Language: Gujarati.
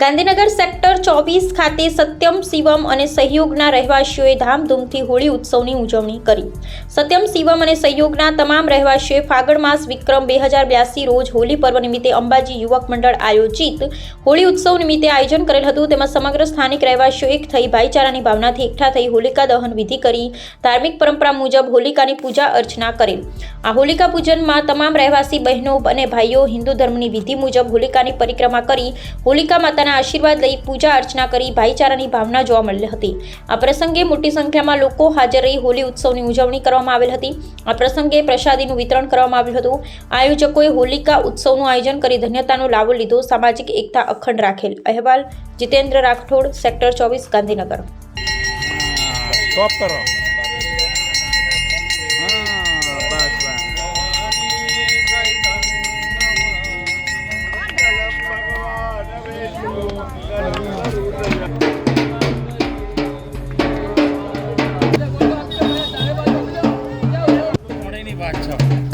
ગાંધીનગર સેક્ટર 24 ખાતે સત્યમ શિવમ અને સહયોગના રહેવાસીઓએ ધામધૂમથી હોળી ઉત્સવની ઉજવણી કરી। સત્યમ શિવમ અને સહયોગના તમામ રહેવાસીઓએ ફાગણ માસ વિક્રમ 2082 રોજ હોળી પર્વ નિમિત્તે અંબાજી યુવક મંડળ આયોજિત હોળી ઉત્સવ નિમિત્તે આયોજન કરેલ હતું। તેમાં સમગ્ર સ્થાનિક રહેવાસીઓ એક થઈ ભાઈચારાની ભાવનાથી એકઠા થઈ હોલિકા દહન વિધિ કરી ધાર્મિક પરંપરા મુજબ હોલિકાની પૂજા અર્ચના કરેલ। આ હોલિકા પૂજનમાં તમામ રહેવાસી બહેનો અને ભાઈઓ હિન્દુ ધર્મની વિધિ મુજબ હોલિકાની પરિક્રમા કરી હોલિકા માતાના આશીર્વાદ લઈ પૂજા અર્ચના કરી ભાઈચારાની ભાવના જોવા મળી હતી। આ પ્રસંગે મોટી સંખ્યામાં લોકો હાજર રહી હોળી ઉત્સવની ઉજવણી કરવામાં આવેલ હતી। આ પ્રસંગે પ્રસાદીનું વિતરણ કરવામાં આવ્યું હતું। આયોજકોએ હોલિકા ઉત્સવનું આયોજન કરી ધન્યતાનો લાવો લીધો, સામાજિક એકતા અખંડ રાખેલ। અહેવાલ જીતેન્દ્ર રાઠોડ, સેક્ટર 24 ગાંધીનગર। સ્ટોપ કરો। વાત છે।